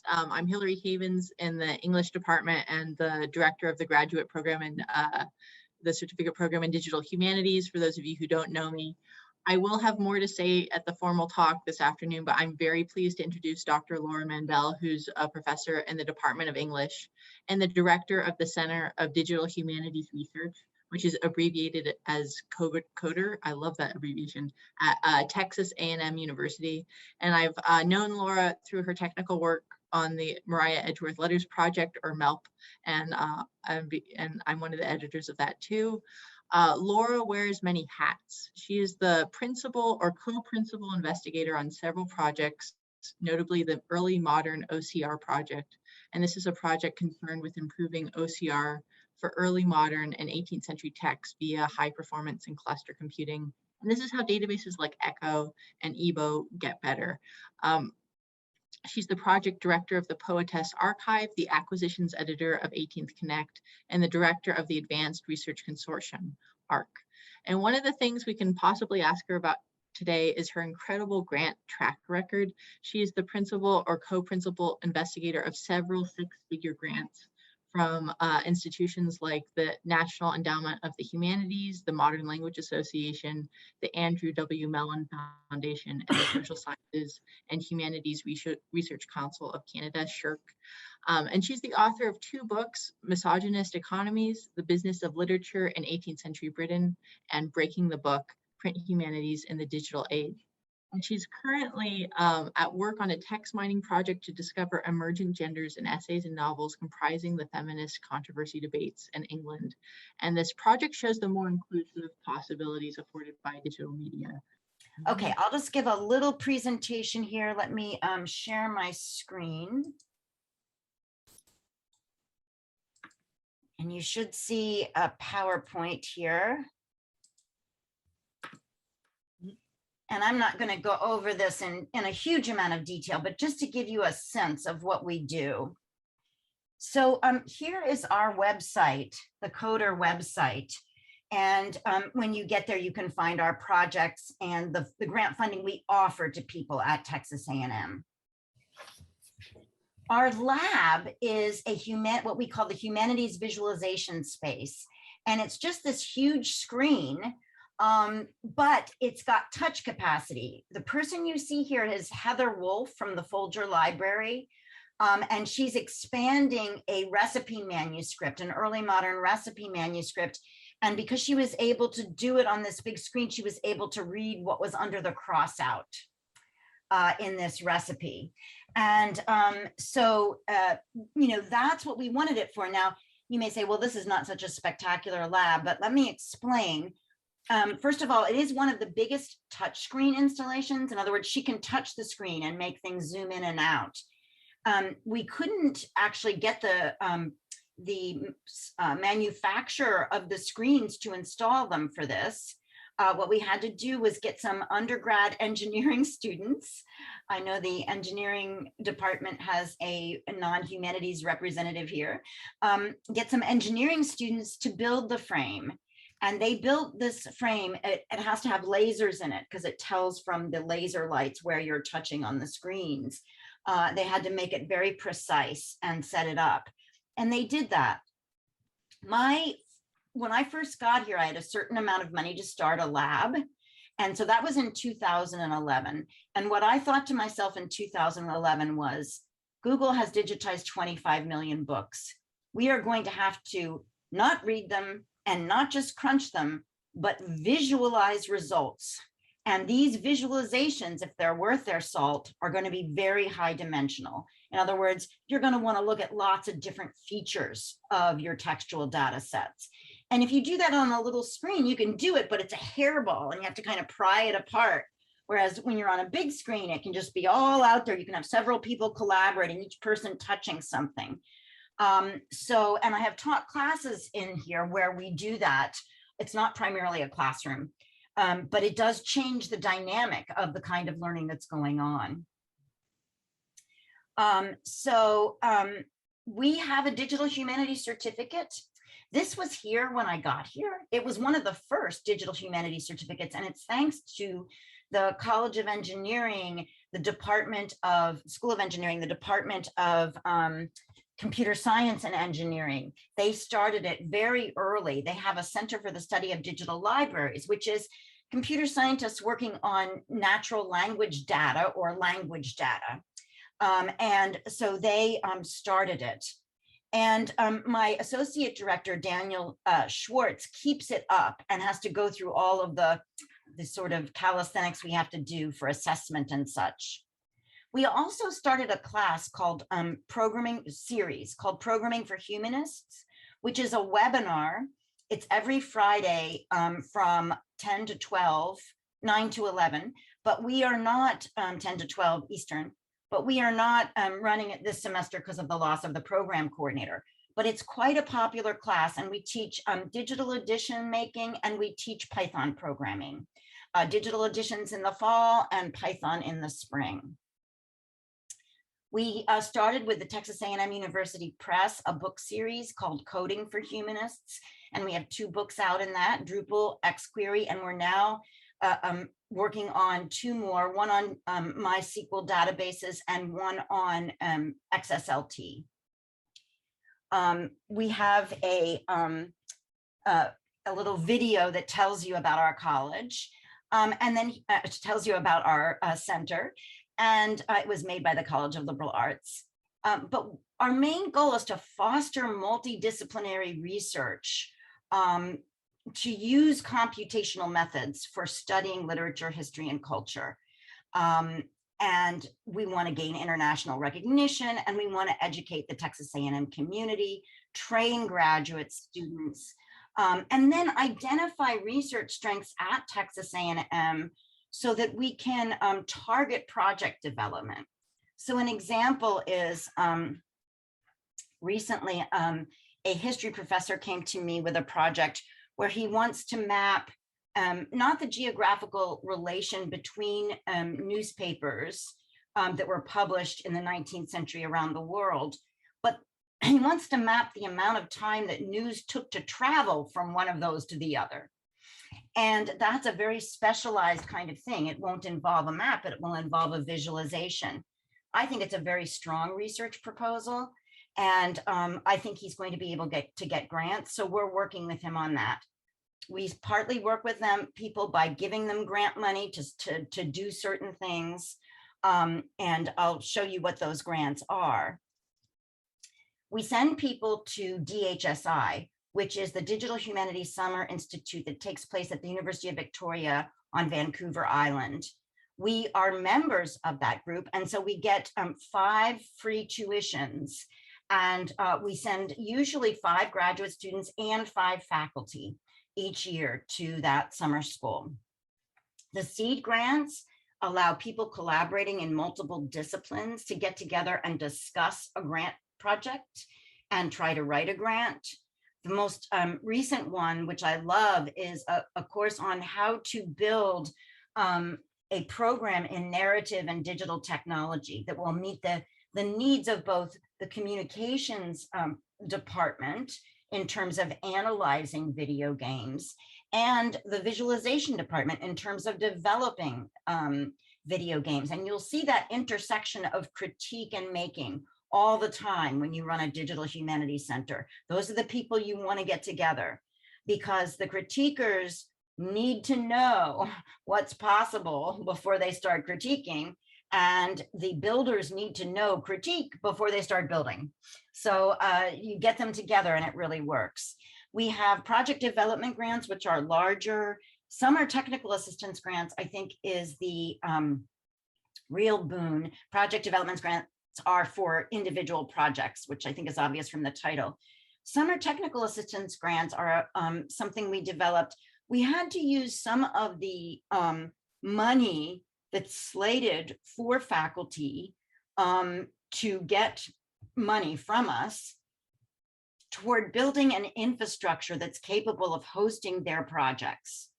I'm Hillary Havens in the English department and the director of the graduate program and the certificate program in digital humanities, for those of you who don't know me. I will have more to say at the formal talk this afternoon, but I'm very pleased to introduce Dr. Laura Mandell, who's a professor in the Department of English and the director of the Center of Digital Humanities Research, which is abbreviated as CODER. I love that abbreviation, at Texas A&M University. And I've known Laura through her technical work on the Mariah Edgeworth Letters Project, or MELP, and I'm one of the editors of that too. Laura wears many hats. She is the principal or co-principal investigator on several projects, notably the early modern OCR project. And this is a project concerned with improving OCR for early modern and 18th century texts via high performance and cluster computing. And this is how databases like ECHO and EBO get better. She's the project director of the Poetess Archive, the acquisitions editor of 18th Connect, and the director of the Advanced Research Consortium, ARC. And one of the things we can possibly ask her about today is her incredible grant track record. She is the principal or co-principal investigator of several six-figure grants from institutions like the National Endowment of the Humanities, the Modern Language Association, the Andrew W. Mellon Foundation, and the Social Sciences and Humanities Research Council of Canada, SSHRC. And she's the author of two books, Misogynist Economies, The Business of Literature in 18th Century Britain, and Breaking the Book, Print Humanities in the Digital Age. And she's currently at work on a text mining project to discover emergent genders in essays and novels comprising the feminist controversy debates in England. And this project shows the more inclusive possibilities afforded by digital media. Okay, I'll just give a little presentation here. Let me share my screen. And you should see a PowerPoint here. And I'm not going to go over this in a huge amount of detail, but just to give you a sense of what we do. So here is our website, the CODER website. And when you get there, you can find our projects and the grant funding we offer to people at Texas A&M. Our lab is what we call the Humanities Visualization Space. And it's just this huge screen. But it's got touch capacity. The person you see here is Heather Wolf from the Folger Library, and she's expanding a recipe manuscript, an early modern recipe manuscript. And because she was able to do it on this big screen, she was able to read what was under the crossout in this recipe. And you know, that's what we wanted it for. Now, you may say, well, this is not such a spectacular lab, but let me explain. First of all, it is one of the biggest touchscreen installations. In other words, she can touch the screen and make things zoom in and out. We couldn't actually get the manufacturer of the screens to install them for this. What we had to do was get some undergrad engineering students. I know the engineering department has a non-humanities representative here. Get some engineering students to build the frame. And they built this frame. It has to have lasers in it because it tells from the laser lights where you're touching on the screens. They had to make it very precise and set it up. And they did that. When I first got here, I had a certain amount of money to start a lab. And so that was in 2011. And what I thought to myself in 2011 was, Google has digitized 25 million books. We are going to have to not read them, and not just crunch them, but visualize results. And these visualizations, if they're worth their salt, are going to be very high dimensional. In other words, you're going to want to look at lots of different features of your textual data sets. And if you do that on a little screen, you can do it, but it's a hairball and you have to kind of pry it apart. Whereas when you're on a big screen, it can just be all out there. You can have several people collaborating, each person touching something. And I have taught classes in here where we do that. It's not primarily a classroom, but it does change the dynamic of the kind of learning that's going on. We have a digital humanities certificate. This was here when I got here. It was one of the first digital humanities certificates, and it's thanks to the College of Engineering the School of Engineering, the Department of Computer Science and Engineering. They started it very early. They have a Center for the Study of Digital Libraries, which is computer scientists working on natural language data or language data. And so they started it. And my associate director, Daniel Schwartz, keeps it up and has to go through all of the sort of calisthenics we have to do for assessment and such. We also started a class called Programming for Humanists, which is a webinar. It's every Friday from 10 to 12, 9 to 11, but we are not 10 to 12 Eastern, but we are not running it this semester because of the loss of the program coordinator. But it's quite a popular class, and we teach digital edition making, and we teach Python programming. Digital editions in the fall and Python in the spring. We started with the Texas A&M University Press, a book series called Coding for Humanists, and we have 2 books out in that, Drupal, XQuery, and we're now working on 2 more, one on MySQL databases and one on XSLT. We have a little video that tells you about our college, and then it tells you about our center, and it was made by the College of Liberal Arts. But our main goal is to foster multidisciplinary research, to use computational methods for studying literature, history, and culture. And we want to gain international recognition, and we want to educate the Texas A&M community, train graduate students, and then identify research strengths at Texas A&M so that we can target project development. So an example is recently a history professor came to me with a project where he wants to map not the geographical relation between newspapers that were published in the 19th century around the world, but he wants to map the amount of time that news took to travel from one of those to the other. And that's a very specialized kind of thing. It won't involve a map, but it will involve a visualization. I think it's a very strong research proposal, and I think he's going to be able to get grants. So we're working with him on that. We partly work with people by giving them grant money to do certain things. And I'll show you what those grants are. We send people to DHSI, which is the Digital Humanities Summer Institute that takes place at the University of Victoria on Vancouver Island. We are members of that group, and so we get 5 free tuitions, and we send usually 5 graduate students and 5 faculty each year to that summer school. The seed grants allow people collaborating in multiple disciplines to get together and discuss a grant project and try to write a grant. The most recent one, which I love, is a course on how to build a program in narrative and digital technology that will meet the needs of both the communications department in terms of analyzing video games and the visualization department in terms of developing video games. And you'll see that intersection of critique and making all the time when you run a digital humanities center. Those are the people you want to get together, because the critiquers need to know what's possible before they start critiquing, and the builders need to know critique before they start building. So you get them together and it really works. We have project development grants, which are larger. Summer technical assistance grants, I think, is the real boon. Project development grants are for individual projects, which I think is obvious from the title. Summer technical assistance grants are something we developed. We had to use some of the money that's slated for faculty to get money from us toward building an infrastructure that's capable of hosting their projects.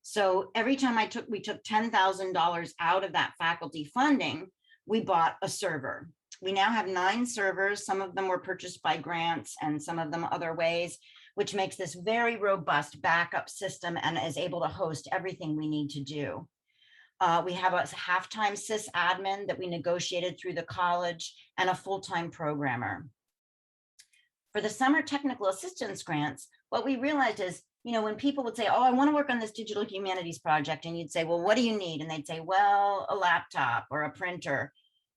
So every time we took $10,000 out of that faculty funding, we bought a server. We now have 9 servers. Some of them were purchased by grants and some of them other ways, which makes this very robust backup system and is able to host everything we need to do. We have a half-time sysadmin that we negotiated through the college and a full-time programmer. For the summer technical assistance grants, what we realized is, when people would say, oh, I want to work on this digital humanities project, and you'd say, well, what do you need? And they'd say, well, a laptop or a printer.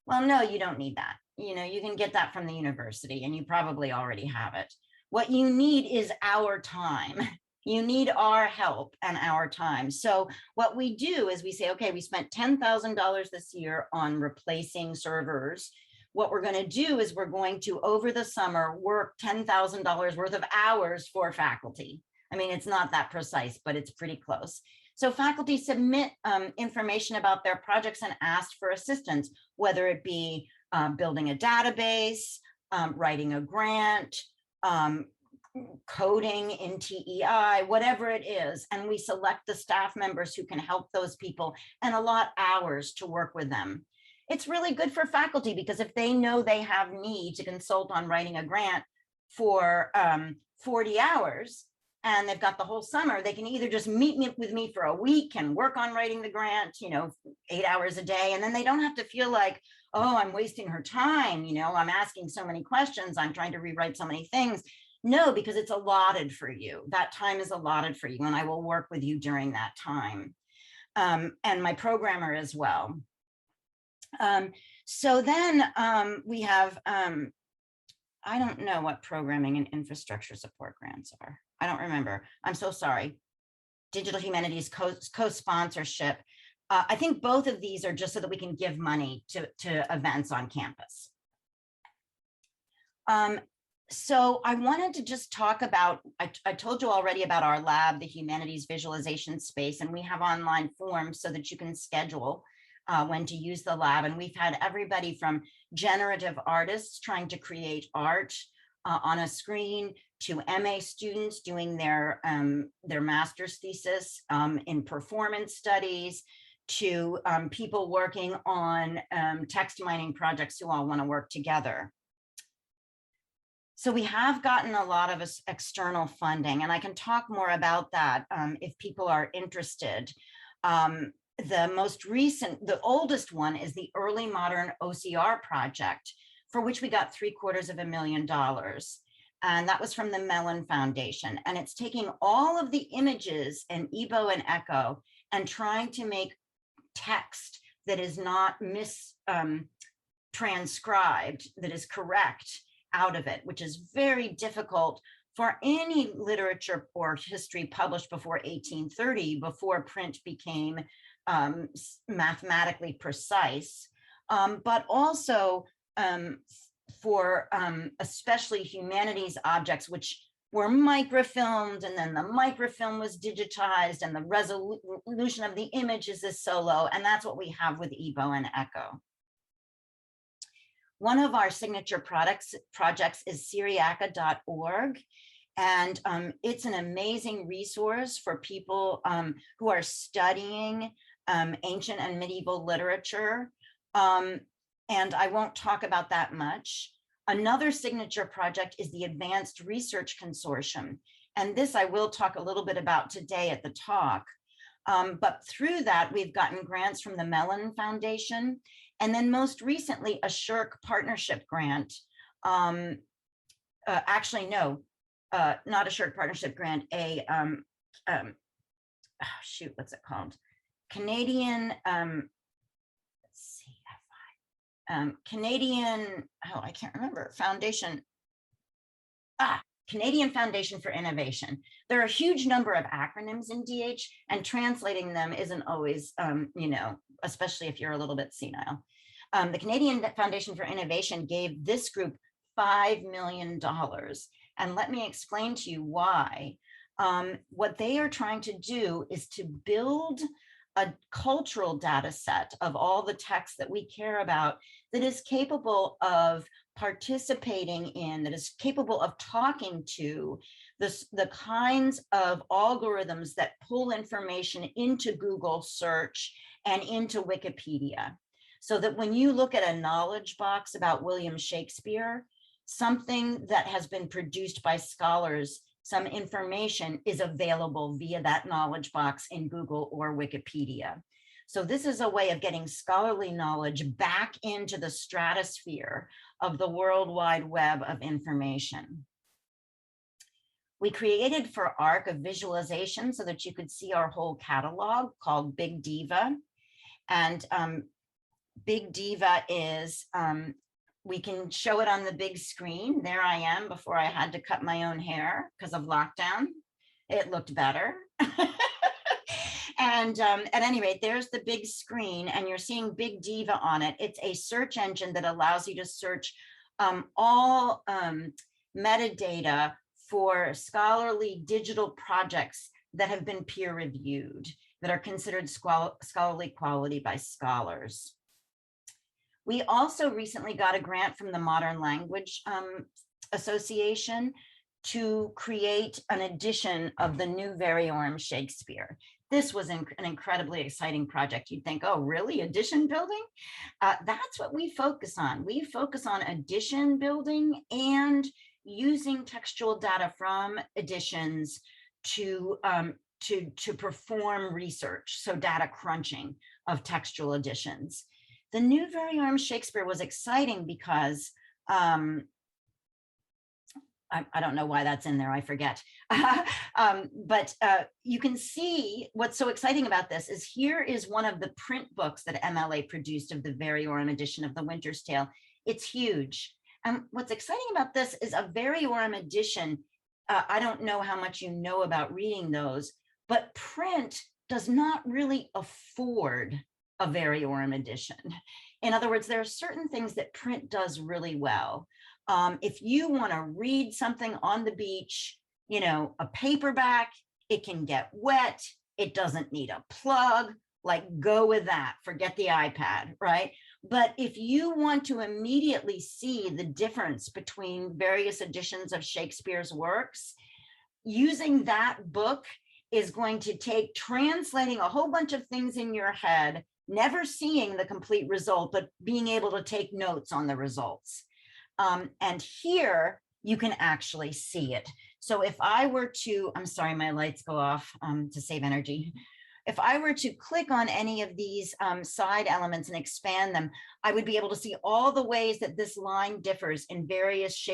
Well, no, you don't need that. You can get that from the university, and you probably already have it. What you need is our time. You need our help and our time. So what we do is we say, okay, we spent $10,000 this year on replacing servers. What we're going to do is we're going to, over the summer, work $10,000 worth of hours for faculty. I mean, it's not that precise, but it's pretty close. So faculty submit information about their projects and ask for assistance, whether it be building a database, writing a grant, coding in TEI, whatever it is. And we select the staff members who can help those people and allot hours to work with them. It's really good for faculty because if they know they have need to consult on writing a grant for 40 hours and they've got the whole summer, they can either just meet with me for a week and work on writing the grant, 8 hours a day. And then they don't have to feel like, oh, I'm wasting her time. I'm asking so many questions. I'm trying to rewrite so many things. No, because it's allotted for you. That time is allotted for you. And I will work with you during that time. And my programmer as well. So then we have, I don't know what programming and infrastructure support grants are. I don't remember. I'm so sorry. Digital Humanities co-sponsorship. I think both of these are just so that we can give money to events on campus. So I wanted to just talk about, I told you already about our lab, the Humanities Visualization Space, and we have online forms so that you can schedule when to use the lab. And we've had everybody from generative artists trying to create art on a screen to MA students doing their master's thesis in performance studies to people working on text mining projects who all want to work together. So we have gotten a lot of external funding, and I can talk more about that if people are interested. The most recent, the oldest one is the Early Modern OCR project, for which we got $750,000. And that was from the Mellon Foundation. And it's taking all of the images in EBO and ECHO and trying to make text that is not transcribed, that is correct out of it, which is very difficult for any literature or history published before 1830, before print became mathematically precise, but also for especially humanities objects, which were microfilmed, and then the microfilm was digitized, and the resolution of the images is so low, and that's what we have with EBO and ECHO. One of our signature projects is Syriaca.org. And it's an amazing resource for people who are studying ancient and medieval literature. And I won't talk about that much. Another signature project is the Advanced Research Consortium. And this I will talk a little bit about today at the talk. But through that, we've gotten grants from the Mellon Foundation. And then most recently, a SSHRC partnership grant. Actually, no. Not a SSHRC partnership grant, shoot, what's it called? Canadian, Canadian, oh, I can't remember, Foundation. Canadian Foundation for Innovation. There are a huge number of acronyms in DH, and translating them isn't always, especially if you're a little bit senile. The Canadian Foundation for Innovation gave this group $5 million. And let me explain to you why. What they are trying to do is to build a cultural data set of all the texts that we care about that is capable of participating in, that is capable of talking to the kinds of algorithms that pull information into Google search and into Wikipedia. So that when you look at a knowledge box about William Shakespeare, something that has been produced by scholars, some information is available via that knowledge box in Google or Wikipedia. So this is a way of getting scholarly knowledge back into the stratosphere of the World Wide Web of information. We created for ARC a visualization so that you could see our whole catalog called Big Diva. And Big Diva is, we can show it on the big screen. There I am before I had to cut my own hair because of lockdown. It looked better. And at any rate, there's the big screen and you're seeing Big Diva on it. It's a search engine that allows you to search all metadata for scholarly digital projects that have been peer reviewed, that are considered scholarly quality by scholars. We also recently got a grant from the Modern Language Association to create an edition of the new Very Orum Shakespeare. This was an incredibly exciting project. You'd think, oh, really? Edition building? That's what we focus on. We focus on edition building and using textual data from editions to perform research, so data crunching of textual editions. The new Very Orum Shakespeare was exciting because I don't know why that's in there, I forget. But you can see what's so exciting about this is here is one of the print books that MLA produced of the Very Orum edition of The Winter's Tale. It's huge. And what's exciting about this is a Very Orum edition. I don't know how much you know about reading those, but print does not really afford a Very Orum edition. In other words, there are certain things that print does really well. If you want to read something on the beach, you know, a paperback, it can get wet. It doesn't need a plug, like go with that, forget the iPad, right? But if you want to immediately see the difference between various editions of Shakespeare's works, using that book is going to take translating a whole bunch of things in your head, never seeing the complete result, but being able to take notes on the results. And here you can actually see it. So if I were to, I'm sorry, my lights go off to save energy. If I were to click on any of these side elements and expand them, I would be able to see all the ways that this line differs in various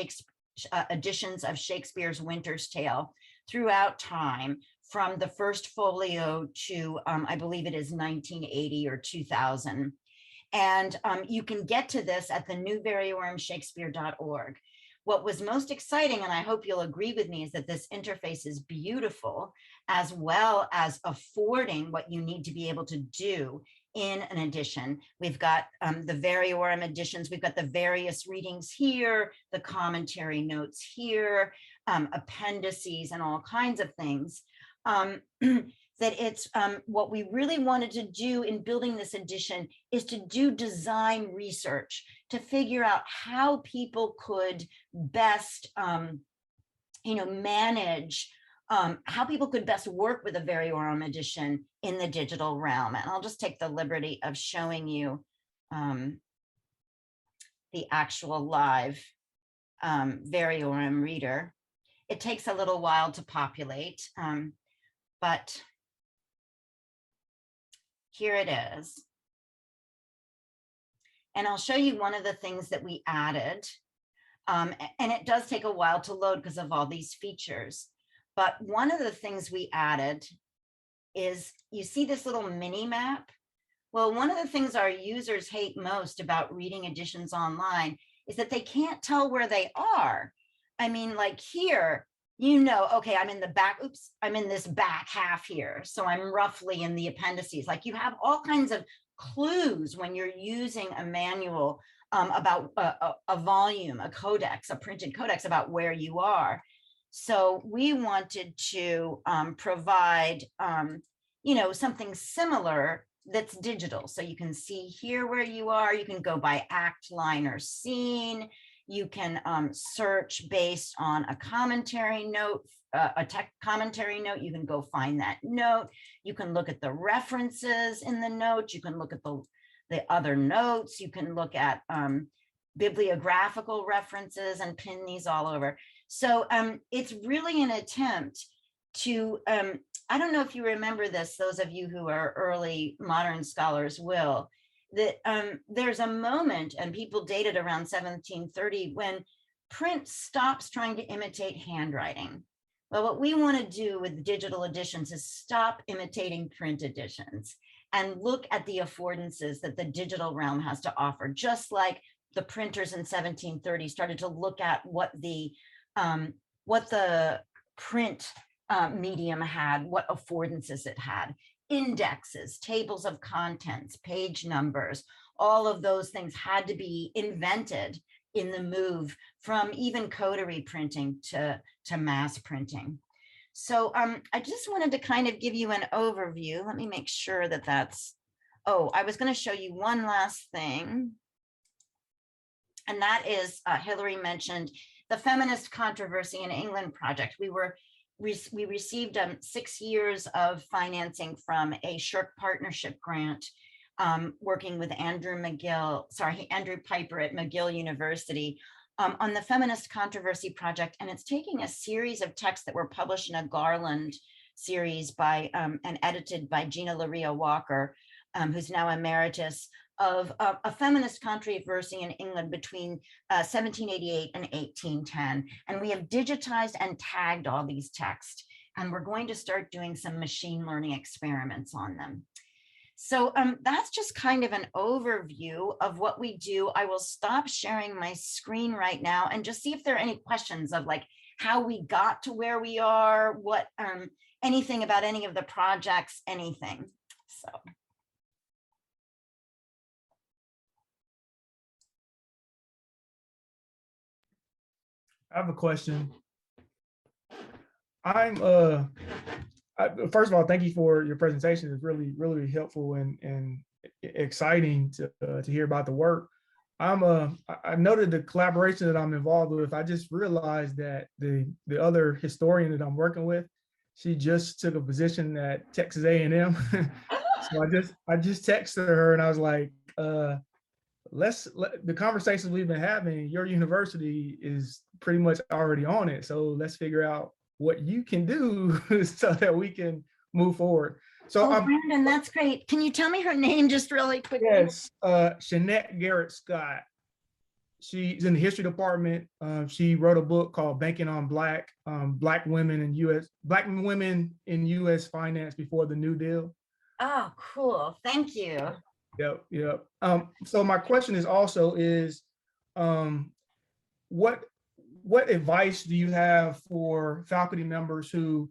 editions of Shakespeare's Winter's Tale throughout time, from the first folio to, I believe it is 1980 or 2000. And you can get to this at the newveryorumshakespeare.org. What was most exciting, and I hope you'll agree with me, is that this interface is beautiful, as well as affording what you need to be able to do in an edition. We've got the Very Orum editions, we've got the various readings here, the commentary notes here, appendices and all kinds of things. That it's what we really wanted to do in building this edition is to do design research to figure out how people could best, manage, how people could best work with a Very Orum edition in the digital realm. And I'll just take the liberty of showing you the actual live Very Orum reader. It takes a little while to populate, but here it is. And I'll show you one of the things that we added. And it does take a while to load because of all these features. But one of the things we added is, you see this little mini map? Well, one of the things our users hate most about reading editions online is that they can't tell where they are. I mean, like here, you know, okay, I'm in the back, oops, I'm in this back half here. So I'm roughly in the appendices. Like you have all kinds of clues when you're using a manual about a volume, a codex, a printed codex about where you are. So we wanted to provide, something similar that's digital. So you can see here where you are. You can go by act, line, or scene. You can search based on a commentary note, commentary note. You can go find that note. You can look at the references in the note. You can look at the other notes. You can look at bibliographical references and pin these all over. So it's really an attempt to I don't know if you remember this, those of you who are early modern scholars will, that there's a moment, and people dated around 1730, when print stops trying to imitate handwriting. Well, what we want to do with digital editions is stop imitating print editions and look at the affordances that the digital realm has to offer, just like the printers in 1730 started to look at what the print medium had, what affordances it had, indexes, tables of contents, page numbers, all of those things had to be invented in the move from even coterie printing to mass printing. So I just wanted to kind of give you an overview. Let me make sure that that's, oh, I was going to show you one last thing. And that is, Hillary mentioned the Feminist Controversy in England project. We received 6 years of financing from a Shirk Partnership grant, working with Andrew Piper at McGill University on the Feminist Controversy project. And it's taking a series of texts that were published in a Garland series by and edited by Gina Laria Walker, who's now emeritus, of a feminist controversy in England between 1788 and 1810. And we have digitized and tagged all these texts. And we're going to start doing some machine learning experiments on them. So that's just kind of an overview of what we do. I will stop sharing my screen right now and just see if there are any questions of like how we got to where we are, what, anything about any of the projects, anything. So. I have a question. First of all, thank you for your presentation. It's really, really helpful and exciting to hear about the work. I noted the collaboration that I'm involved with. I just realized that the other historian that I'm working with, she just took a position at Texas A&M. So I just texted her and I was like, the conversations we've been having, your university is pretty much already on it. So let's figure out what you can do so that we can move forward. So Brandon, that's great. Can you tell me her name just really quickly? Yes, Shanette Garrett Scott. She's in the history department. She wrote a book called Banking on Black women in U.S. finance before the New Deal. Oh, cool. Thank you. Yep. So my question is also what advice do you have for faculty members who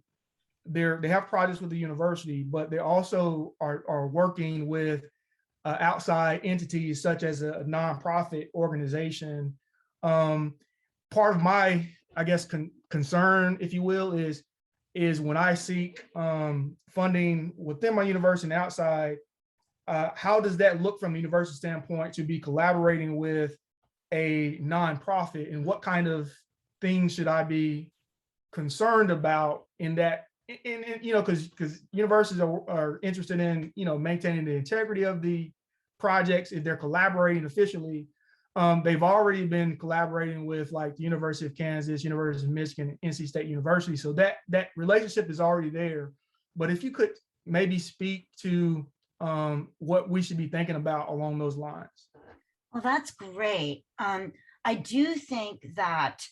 they have projects with the university, but they also are working with outside entities such as a nonprofit organization? Part of my, I guess, concern, if you will, is when I seek funding within my university and outside, how does that look from the university standpoint to be collaborating with a nonprofit, and what kind of things should I be concerned about in that? Because universities are interested in maintaining the integrity of the projects. If they're collaborating officially, they've already been collaborating with like the University of Kansas, University of Michigan, and NC State University. So that relationship is already there. But if you could maybe speak to what we should be thinking about along those lines. Well, that's great. I do think that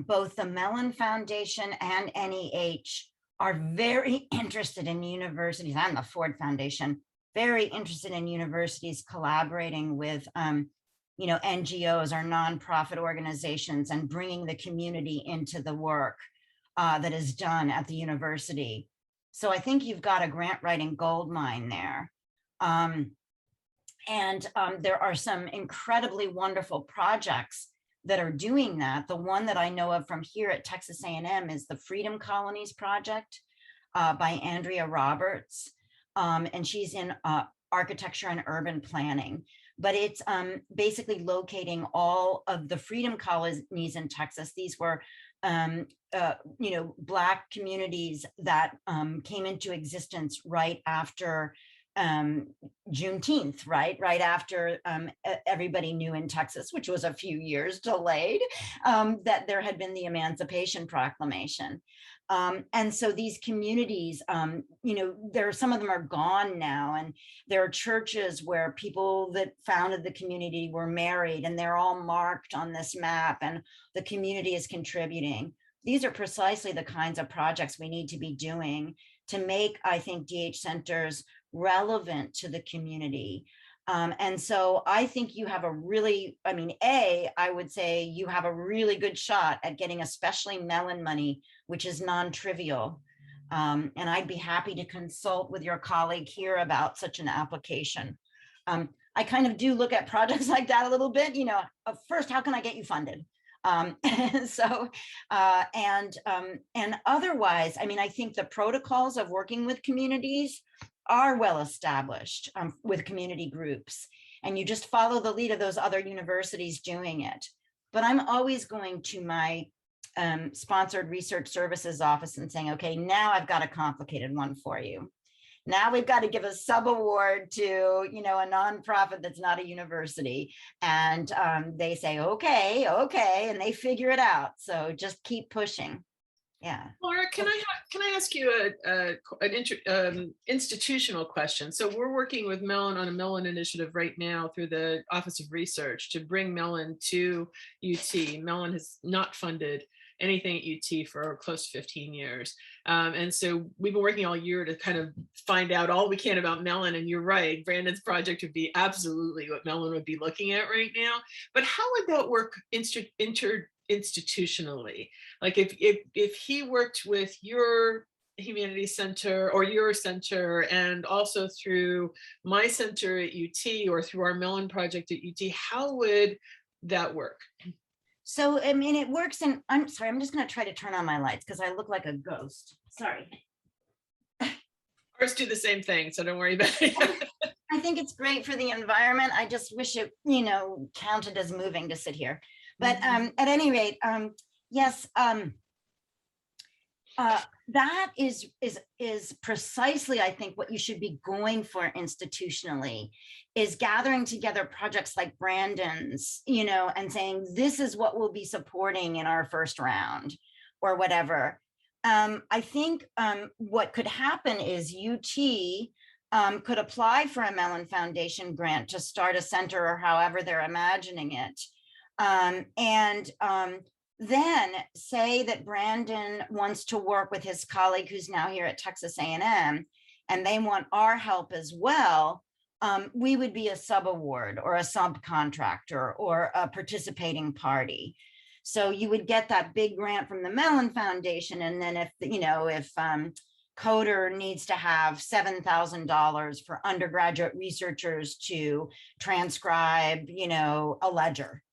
both the Mellon Foundation and NEH are very interested in universities, and the Ford Foundation, very interested in universities collaborating with NGOs or nonprofit organizations and bringing the community into the work that is done at the university. So I think you've got a grant writing gold mine there. There are some incredibly wonderful projects that are doing that. The one that I know of from here at Texas A&M is the Freedom Colonies Project by Andrea Roberts. And she's in architecture and urban planning. But it's basically locating all of the freedom colonies in Texas. These were Black communities that came into existence right after Juneteenth, right after everybody knew in Texas, which was a few years delayed, that there had been the Emancipation Proclamation. And so these communities, some of them are gone now, and there are churches where people that founded the community were married, and they're all marked on this map, and the community is contributing. These are precisely the kinds of projects we need to be doing to make, I think, DH centers relevant to the community. And so I think you have a really, I would say you have a really good shot at getting especially Mellon money, which is non-trivial. And I'd be happy to consult with your colleague here about such an application. I kind of do look at projects like that a little bit, first, how can I get you funded? And otherwise, I think the protocols of working with communities are well established with community groups, and you just follow the lead of those other universities doing it. But I'm always going to my sponsored research services office and saying, okay, now I've got a complicated one for you. Now we've got to give a subaward to, a nonprofit that's not a university. And they say, okay, and they figure it out. So just keep pushing. Yeah. Laura, can I ask you an institutional question? So we're working with Mellon on a Mellon initiative right now through the Office of Research to bring Mellon to UT. Mellon has not funded anything at UT for close to 15 years. And so we've been working all year to kind of find out all we can about Mellon. And you're right, Brandon's project would be absolutely what Mellon would be looking at right now. But how would that work institutionally? Like if he worked with your Humanities Center or your center, and also through my center at UT or through our Mellon project at UT, how would that work? So, it works in, I'm sorry, I'm just going to try to turn on my lights because I look like a ghost. Sorry. Ours do the same thing, so don't worry about it. I think it's great for the environment. I just wish it, counted as moving to sit here. But at any rate, yes, that is precisely, I think, what you should be going for institutionally, is gathering together projects like Brandon's, and saying, this is what we'll be supporting in our first round or whatever. I think what could happen is UT could apply for a Mellon Foundation grant to start a center, or however they're imagining it. Then say that Brandon wants to work with his colleague who's now here at Texas A&M, and they want our help as well. We would be a subaward or a subcontractor or a participating party. So you would get that big grant from the Mellon Foundation, and then if Coder needs to have $7,000 for undergraduate researchers to transcribe, a ledger.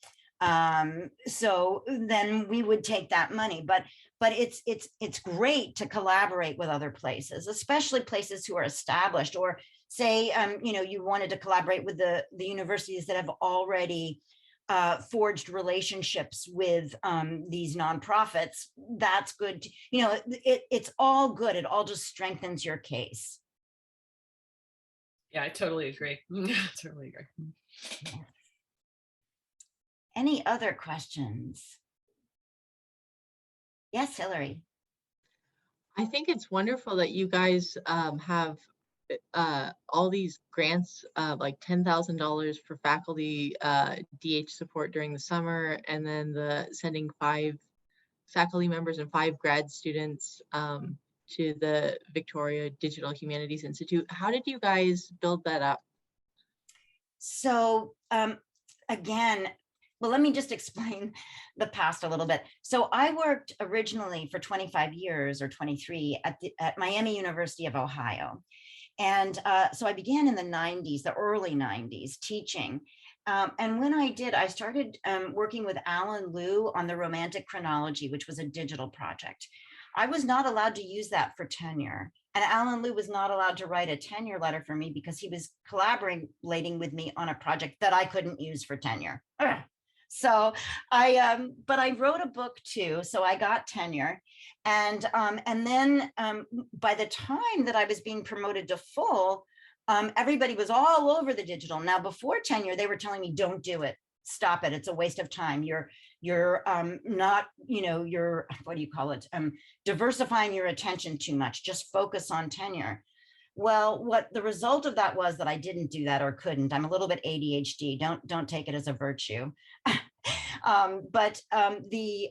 So then we would take that money, but it's great to collaborate with other places, especially places who are established, or say, you wanted to collaborate with the universities that have already forged relationships with these nonprofits. That's good. It's all good. It all just strengthens your case. Yeah, I totally agree. Totally agree. Any other questions? Yes, Hillary. I think it's wonderful that you guys have all these grants, like $10,000 for faculty DH support during the summer, and then the sending 5 faculty members and 5 grad students to the Victoria Digital Humanities Institute. How did you guys build that up? So again, well, let me just explain the past a little bit. So I worked originally for 25 years or 23 at Miami University of Ohio. And so I began in the 90s, the early 90s, teaching. And when I did, I started working with Alan Liu on the Romantic Chronology, which was a digital project. I was not allowed to use that for tenure. And Alan Liu was not allowed to write a tenure letter for me because he was collaborating with me on a project that I couldn't use for tenure. So but I wrote a book too, so I got tenure. And then by the time that I was being promoted to full, everybody was all over the digital. Now, before tenure, they were telling me, don't do it. Stop it. It's a waste of time. You're not, you're, what do you call it? Diversifying your attention too much. Just focus on tenure. Well, what the result of that was that I didn't do that or couldn't. I'm a little bit ADHD. Don't take it as a virtue. But the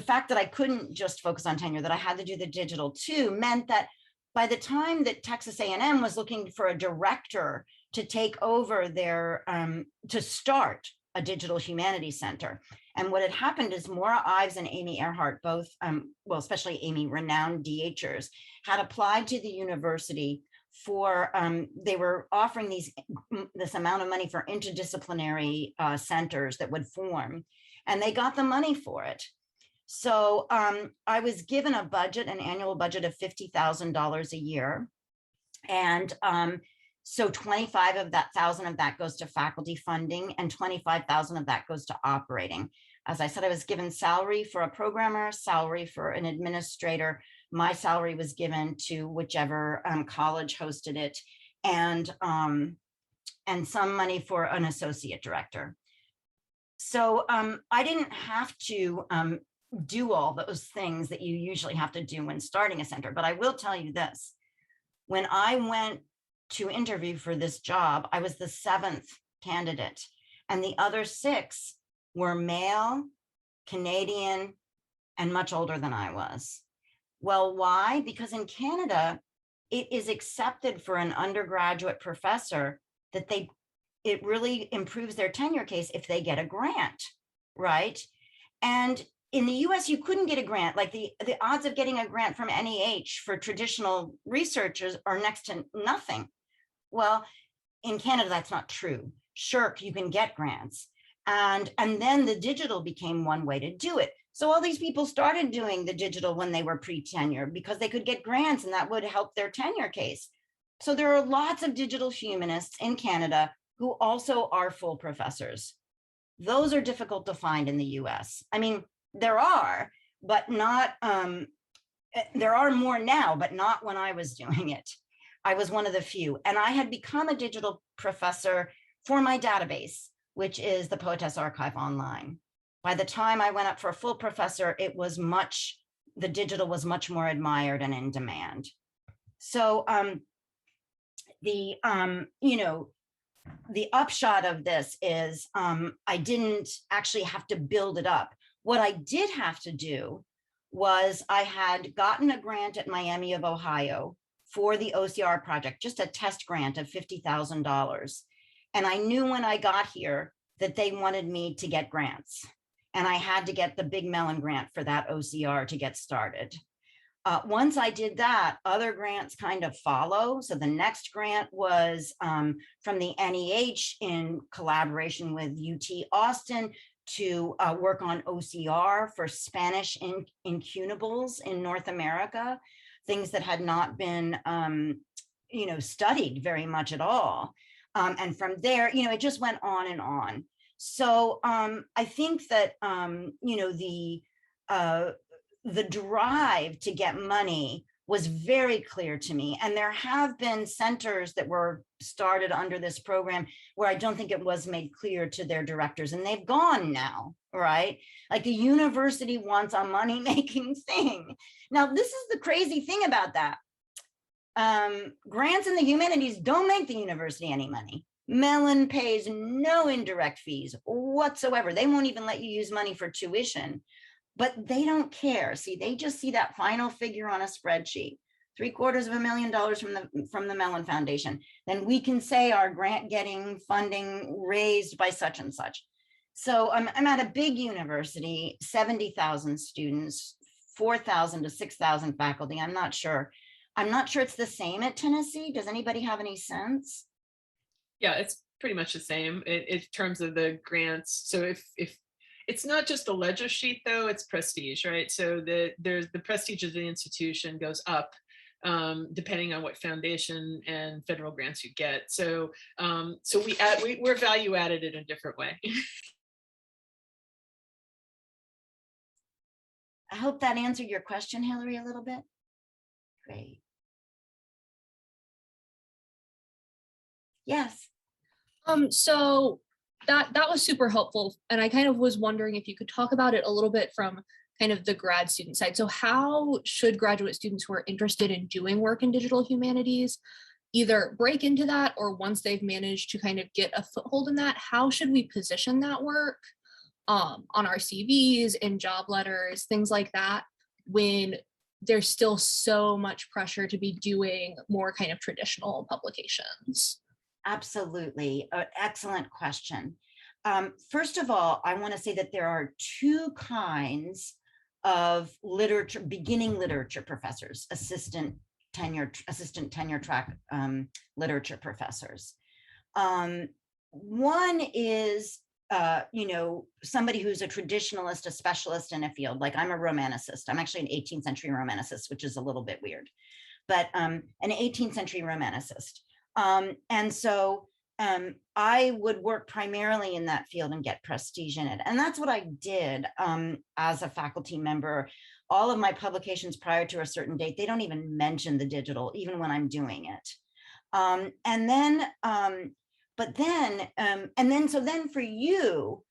fact that I couldn't just focus on tenure, that I had to do the digital too, meant that by the time that Texas A&M was looking for a director to take over their, to start a digital humanities center. And what had happened is Maura Ives and Amy Earhart, both, well, especially Amy, renowned DHers, had applied to the university for, they were offering this amount of money for interdisciplinary centers that would form, and they got the money for it. So I was given a budget, an annual budget of $50,000 a year. And so 25 of that thousand of that goes to faculty funding, and 25,000 of that goes to operating. As I said, I was given salary for a programmer, salary for an administrator. My salary was given to whichever college hosted it, and some money for an associate director. So I didn't have to do all those things that you usually have to do when starting a center. But I will tell you this, when I went to interview for this job, I was the 7th candidate, and the other 6 were male, Canadian, and much older than I was. Well, why? Because in Canada, it is accepted for an undergraduate professor that it really improves their tenure case if they get a grant, right? And in the US, you couldn't get a grant. Like the odds of getting a grant from NEH for traditional researchers are next to nothing. Well, in Canada, that's not true. Sure, you can get grants. And then the digital became one way to do it. So all these people started doing the digital when they were pre-tenure because they could get grants and that would help their tenure case. So there are lots of digital humanists in Canada who also are full professors. Those are difficult to find in the US. I mean, there are, but not, there are more now, but not when I was doing it. I was one of the few, and I had become a digital professor for my database, which is the Poetess Archive Online. By the time I went up for a full professor, the digital was much more admired and in demand. So the upshot of this is I didn't actually have to build it up. What I did have to do was I had gotten a grant at Miami of Ohio for the OCR project, just a test grant of $50,000. And I knew when I got here that they wanted me to get grants. And I had to get the Big Melon grant for that OCR to get started. Once I did that, other grants kind of follow. So the next grant was from the NEH in collaboration with UT Austin to work on OCR for Spanish incunables in North America, things that had not been studied very much at all. And from there, it just went on and on. So I think that, the drive to get money was very clear to me. And there have been centers that were started under this program where I don't think it was made clear to their directors, and they've gone now, right? Like the university wants a money-making thing. Now, this is the crazy thing about that. Grants in the humanities don't make the university any money. Mellon pays no indirect fees whatsoever. They won't even let you use money for tuition, but they don't care. See, they just see that final figure on a spreadsheet, $750,000 from the Mellon Foundation. Then we can say our grant getting funding raised by such and such. So I'm at a big university, 70,000 students, 4,000 to 6,000 faculty. I'm not sure it's the same at Tennessee. Does anybody have any sense? Yeah, it's pretty much the same in terms of the grants. So if it's not just a ledger sheet, though, it's prestige, right? So there's the prestige of the institution goes up depending on what foundation and federal grants you get. So we're value added in a different way. I hope that answered your question, Hillary, a little bit. Great. Yes. So that was super helpful. And I kind of was wondering if you could talk about it a little bit from kind of the grad student side. So how should graduate students who are interested in doing work in digital humanities either break into that, or once they've managed to kind of get a foothold in that, how should we position that work on our CVs, in job letters, things like that, when there's still so much pressure to be doing more kind of traditional publications? Absolutely. Excellent question. First of all, I want to say that there are two kinds of literature, beginning literature professors, assistant tenure track literature professors. One is, somebody who's a traditionalist, a specialist in a field. Like I'm a romanicist. I'm actually an 18th century romanicist, which is a little bit weird, but an 18th century romanicist. And so I would work primarily in that field and get prestige in it. And that's what I did as a faculty member. All of my publications prior to a certain date, they don't even mention the digital, even when I'm doing it. So then for you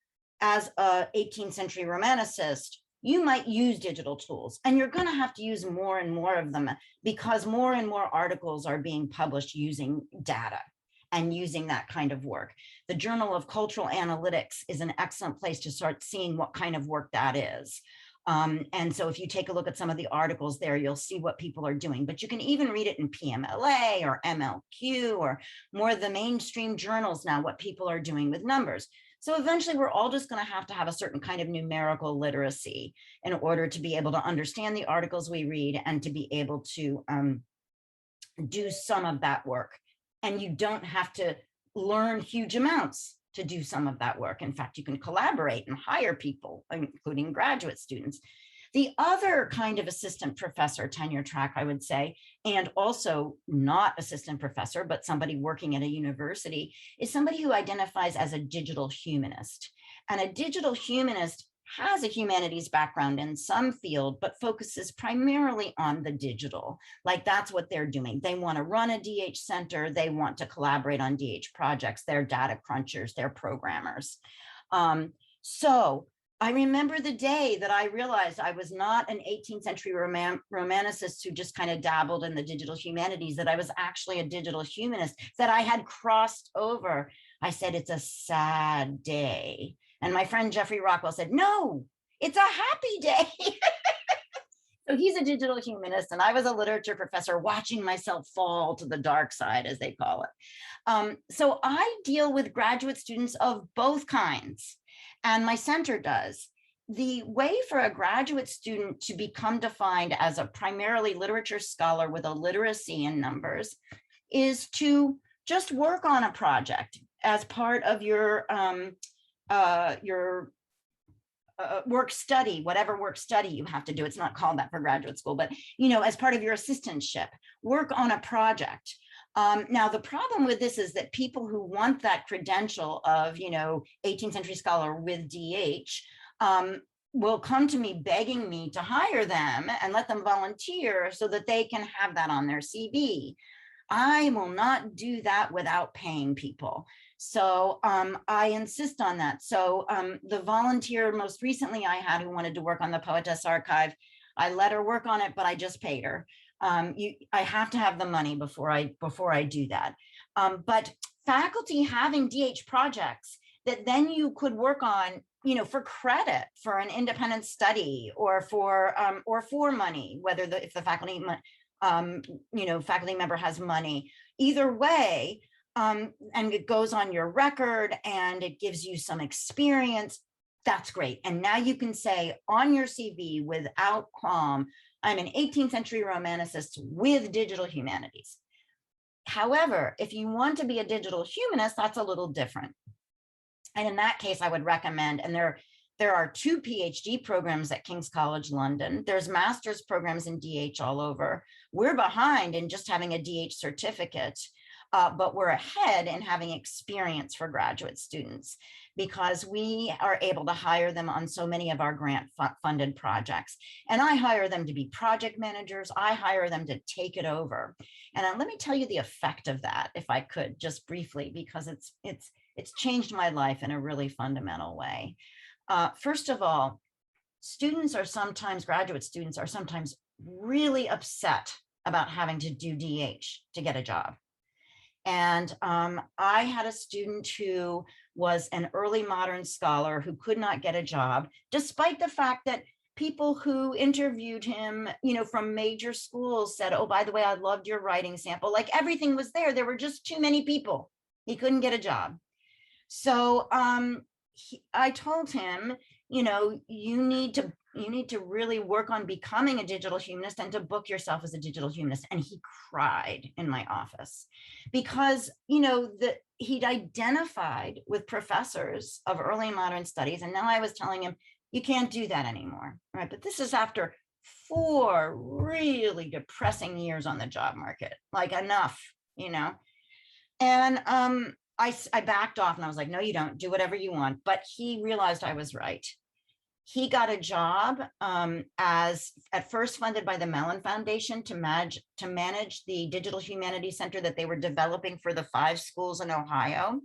as a 18th century romanicist, you might use digital tools, and you're going to have to use more and more of them because more and more articles are being published using data and using that kind of work. The Journal of Cultural Analytics is an excellent place to start seeing what kind of work that is. And so if you take a look at some of the articles there, you'll see what people are doing, but you can even read it in PMLA or MLQ or more of the mainstream journals now, what people are doing with numbers. So eventually we're all just going to have a certain kind of numerical literacy in order to be able to understand the articles we read and to be able to do some of that work. And you don't have to learn huge amounts to do some of that work. In fact, you can collaborate and hire people, including graduate students. The other kind of assistant professor tenure track, I would say, and also not assistant professor, but somebody working at a university, is somebody who identifies as a digital humanist. And a digital humanist has a humanities background in some field, but focuses primarily on the digital. Like that's what they're doing. They want to run a DH center. They want to collaborate on DH projects. They're data crunchers. They're programmers. So I remember the day that I realized I was not an 18th century romanicist who just kind of dabbled in the digital humanities, that I was actually a digital humanist, that I had crossed over. I said, it's a sad day. And my friend Jeffrey Rockwell said, no, it's a happy day. So he's a digital humanist, and I was a literature professor watching myself fall to the dark side, as they call it. So I deal with graduate students of both kinds, and my center does. The way for a graduate student to become defined as a primarily literature scholar with a literacy in numbers is to just work on a project as part of your work study, whatever work study you have to do. It's not called that for graduate school, but as part of your assistantship, work on a project. Now, the problem with this is that people who want that credential of, 18th century scholar with DH will come to me begging me to hire them and let them volunteer so that they can have that on their CV. I will not do that without paying people. So I insist on that. So the volunteer most recently I had who wanted to work on the Poetess Archive, I let her work on it, but I just paid her. I have to have the money before I do that. But faculty having DH projects that then you could work on, for credit for an independent study or for money, whether if the faculty faculty member has money, either way. And it goes on your record and it gives you some experience. That's great. And now you can say on your CV without qualm, I'm an 18th century romanicist with digital humanities. However, if you want to be a digital humanist, that's a little different. And in that case, I would recommend, and there are 2 PhD programs at King's College London. There's master's programs in DH all over. We're behind in just having a DH certificate. but we're ahead in having experience for graduate students because we are able to hire them on so many of our grant funded projects. And I hire them to be project managers. I hire them to take it over. And let me tell you the effect of that, if I could, just briefly, because it's changed my life in a really fundamental way. First of all, graduate students are sometimes really upset about having to do DH to get a job. And I had a student who was an early modern scholar who could not get a job, despite the fact that people who interviewed him, from major schools said, oh, by the way, I loved your writing sample. Like everything was there. There were just too many people. He couldn't get a job. So I told him, you need to really work on becoming a digital humanist and to book yourself as a digital humanist. And he cried in my office because, he'd identified with professors of early modern studies. And now I was telling him, you can't do that anymore, right? But this is after 4 really depressing years on the job market, like enough, And I backed off and I was like, no, you don't, do whatever you want. But he realized I was right. He got a job as at first funded by the Mellon Foundation to manage the Digital Humanities Center that they were developing for the 5 schools in Ohio.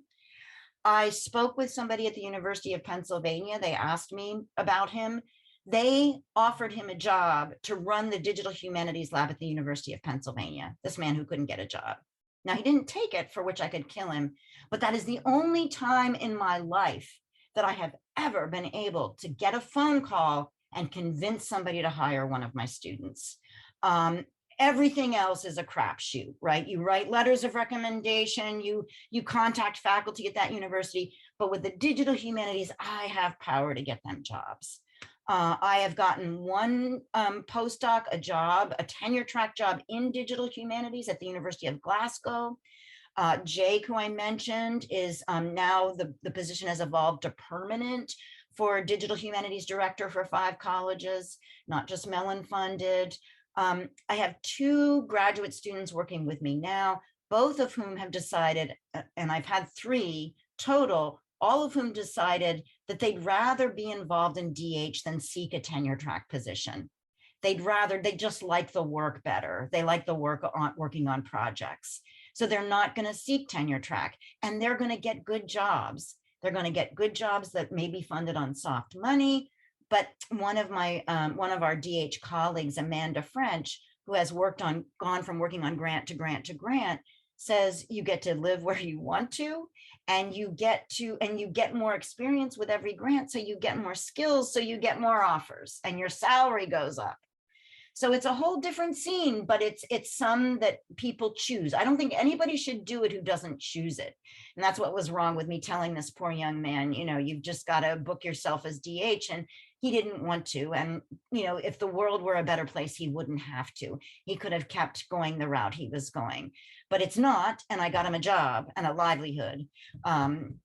I spoke with somebody at the University of Pennsylvania. They asked me about him. They offered him a job to run the Digital Humanities Lab at the University of Pennsylvania, this man who couldn't get a job. Now, he didn't take it, for which I could kill him, but that is the only time in my life that I have ever been able to get a phone call and convince somebody to hire one of my students. Everything else is a crapshoot, right? You write letters of recommendation, you contact faculty at that university, but with the digital humanities, I have power to get them jobs. I have gotten one postdoc a tenure track job in digital humanities at the University of Glasgow. Jake, who I mentioned, is now the position has evolved to permanent for digital humanities director for 5 colleges, not just Mellon funded. I have 2 graduate students working with me now, both of whom have decided, and I've had 3 total, all of whom decided that they'd rather be involved in DH than seek a tenure track position. They just like the work better. They like the working on projects. So they're not going to seek tenure track, and they're going to get good jobs. They're going to get good jobs that may be funded on soft money. But one of our DH colleagues, Amanda French, who has gone from working on grant to grant to grant, says you get to live where you want to, and you get more experience with every grant. So you get more skills, so you get more offers, and your salary goes up. So it's a whole different scene, but it's some that people choose. I don't think anybody should do it who doesn't choose it. And that's what was wrong with me telling this poor young man, you've just got to book yourself as DH. And he didn't want to. And, if the world were a better place, he wouldn't have to. He could have kept going the route he was going, but it's not. And I got him a job and a livelihood. And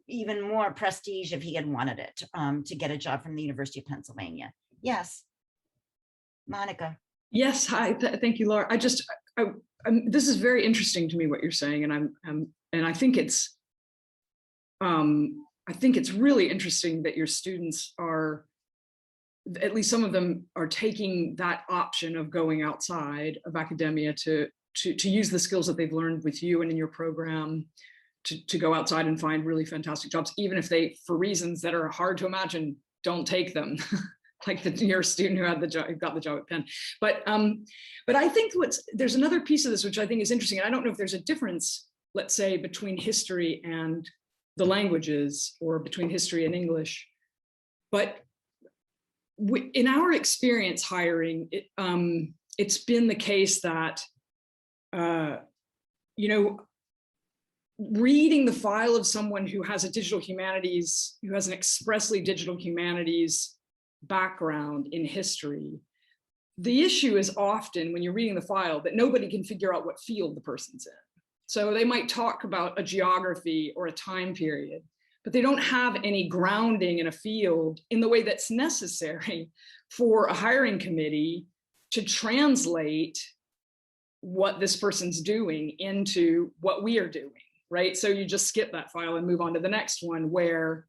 even more prestige if he had wanted it, to get a job from the University of Pennsylvania. Yes. Monica. Yes, hi. Thank you, Laura. This is very interesting to me what you're saying, and I think it's really interesting that your students are, at least some of them, are taking that option of going outside of academia to use the skills that they've learned with you and in your program to go outside and find really fantastic jobs, even if they, for reasons that are hard to imagine, don't take them. Like your student who got the job at Penn. But I think there's another piece of this which I think is interesting. And I don't know if there's a difference, let's say, between history and the languages, or between history and English. But in our experience hiring, it's been the case that reading the file of someone who has an expressly digital humanities background in history, the issue is often when you're reading the file that nobody can figure out what field the person's in. So they might talk about a geography or a time period, but they don't have any grounding in a field in the way that's necessary for a hiring committee to translate what this person's doing into what we are doing, right? So you just skip that file and move on to the next one where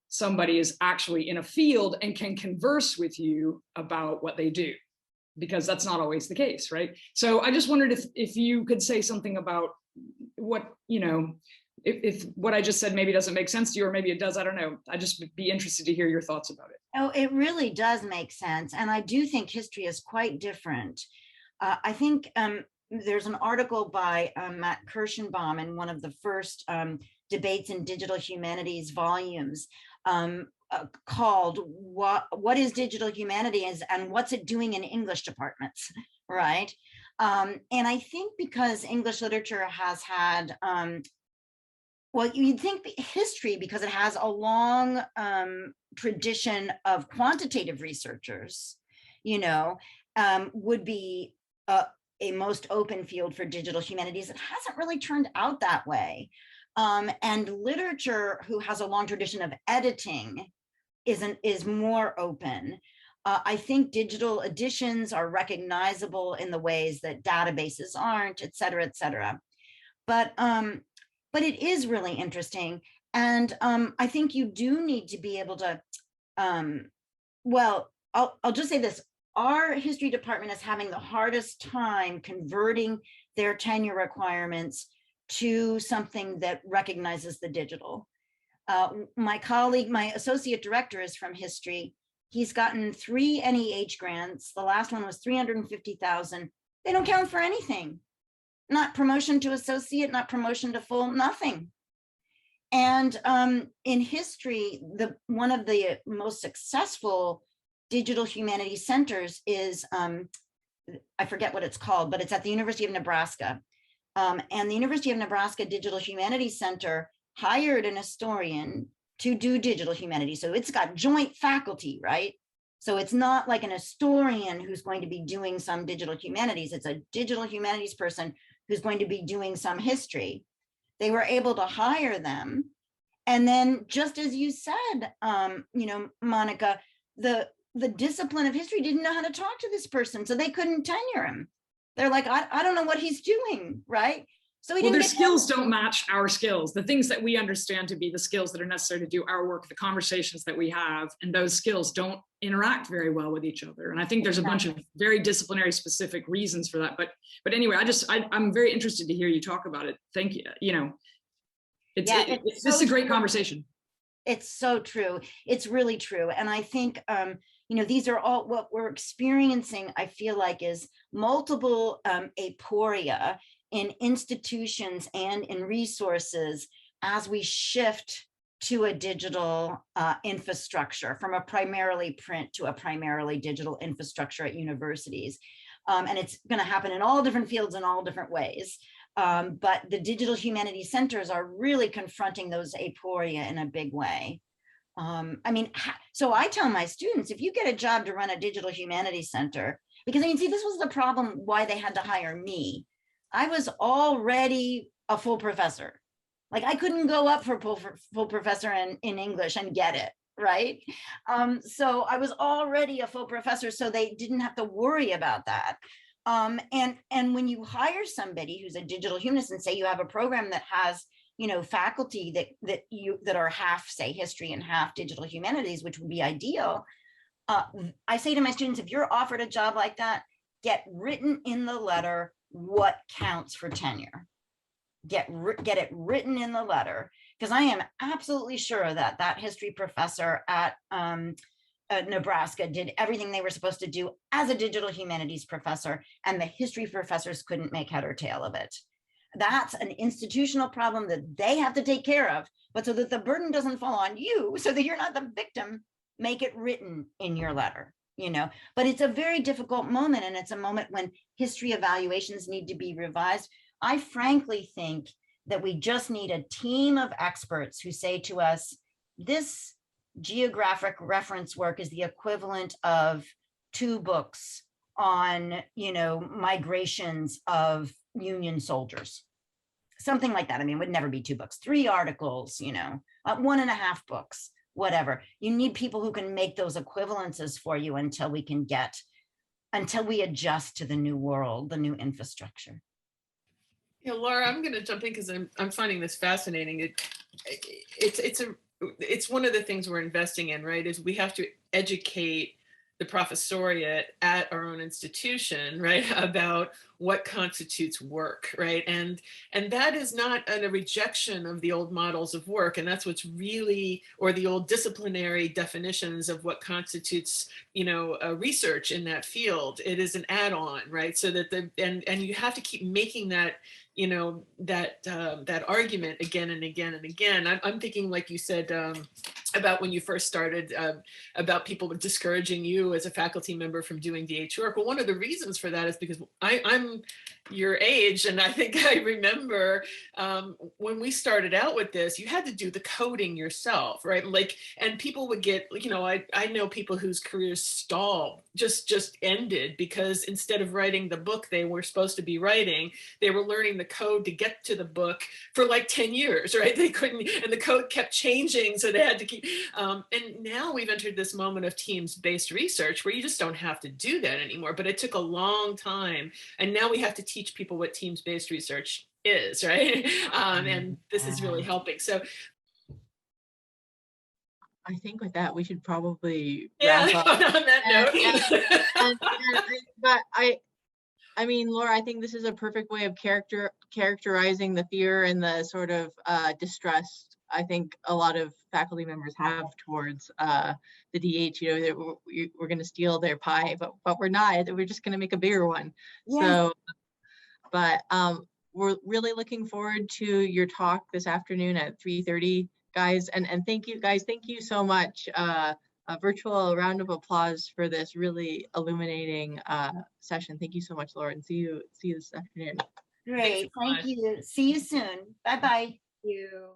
somebody is actually in a field and can converse with you about what they do, because that's not always the case, right? So I just wondered if you could say something about what, you know, if what I just said maybe doesn't make sense to you, or maybe it does, I don't know. I'd just be interested to hear your thoughts about it. Oh, it really does make sense. And I do think history is quite different. I think there's an article by Matt Kirschenbaum in one of the first debates in digital humanities volumes called what is digital humanities and what's it doing in English departments, right? And I think because English literature has had, well, you'd think history, because it has a long tradition of quantitative researchers, you know, would be a most open field for digital humanities. It hasn't really turned out that way. And literature, who has a long tradition of editing, is more open. I think digital editions are recognizable in the ways that databases aren't, et cetera, et cetera. But it is really interesting. And I think you do need to be able to, well, I'll just say this. Our history department is having the hardest time converting their tenure requirements to something that recognizes the digital. My colleague, my associate director, is from history. He's gotten 3 NEH grants. The last one was $350,000. They don't count for anything. Not promotion to associate, not promotion to full, nothing. And in history, one of the most successful digital humanities centers is, I forget what it's called, but it's at the University of Nebraska. And the University of Nebraska Digital Humanities Center hired an historian to do digital humanities. So it's got joint faculty, right? So it's not like an historian who's going to be doing some digital humanities. It's a digital humanities person who's going to be doing some history. They were able to hire them. And then, just as you said, you know, Monica, the discipline of history didn't know how to talk to this person, so they couldn't tenure him. They're like, I don't know what he's doing, right? So well, their skills don't match our skills. The things that we understand to be the skills that are necessary to do our work, the conversations that we have, and those skills don't interact very well with each other. And I think there's a bunch of very disciplinary specific reasons for that. But anyway, I'm very interested to hear you talk about it. Thank you. You know, this is a great conversation. It's so true. It's really true. And I think, you know, these are all what we're experiencing, I feel like, is multiple aporia in institutions and in resources as we shift to a digital infrastructure, from a primarily print to a primarily digital infrastructure at universities. And it's going to happen in all different fields in all different ways. But the digital humanities centers are really confronting those aporia in a big way. I mean, so I tell my students, if you get a job to run a digital humanities center, because I mean, see, this was the problem why they had to hire me. I was already a full professor. Like, I couldn't go up for full professor in English and get it, right? So I was already a full professor, so they didn't have to worry about that. And when you hire somebody who's a digital humanist, and say you have a program that has, you know, faculty that are half, say, history and half digital humanities, which would be ideal. I say to my students, if you're offered a job like that, get written in the letter what counts for tenure. Get it written in the letter, because I am absolutely sure that that history professor at Nebraska did everything they were supposed to do as a digital humanities professor, and the history professors couldn't make head or tail of it. That's an institutional problem that they have to take care of, but so that the burden doesn't fall on you, so that you're not the victim, make it written in your letter, you know. But it's a very difficult moment, and it's a moment when history evaluations need to be revised. I frankly think that we just need a team of experts who say to us, this geographic reference work is the equivalent of 2 books on, you know, migrations of Union soldiers, something like that. I mean, it would never be 2 books, 3 articles, you know, 1.5 books, whatever. You need people who can make those equivalences for you until we can get until we adjust to the new world, the new infrastructure. Yeah, Laura, I'm going to jump in because I'm finding this fascinating. It's one of the things we're investing in, right? Is we have to educate the professoriate at our own institution, right, about what constitutes work, right? And that is not a rejection of the old models of work. And that's what's really, or the old disciplinary definitions of what constitutes, research in that field. It is an add-on, right? So that and you have to keep making that, that argument again and again and again. I'm thinking, like you said, about when you first started, about people discouraging you as a faculty member from doing DH work. Well, one of the reasons for that is because I'm your age, and I think I remember when we started out with this, you had to do the coding yourself, right? Like, and people would get, I know people whose careers stalled, just ended, because instead of writing the book they were supposed to be writing, they were learning the code to get to the book for like 10 years, right? They couldn't, and the code kept changing, so they had to keep, and now we've entered this moment of teams-based research where you just don't have to do that anymore, but it took a long time. And now we have to teach people what teams-based research is, right? And this is really helping. So I think with that, we should probably yeah, wrap up. on that note. But I mean, Laura, I think this is a perfect way of characterizing the fear and the sort of distrust I think a lot of faculty members have towards the DH, that we're going to steal their pie, but we're not. We're just going to make a bigger one. Yeah. So, but we're really looking forward to your talk this afternoon at 3:30, guys. And thank you, guys. Thank you so much. A virtual round of applause for this really illuminating session. Thank you so much, Laura, and see you this afternoon. Great. Thank you. See you soon. Bye-bye. Thank you.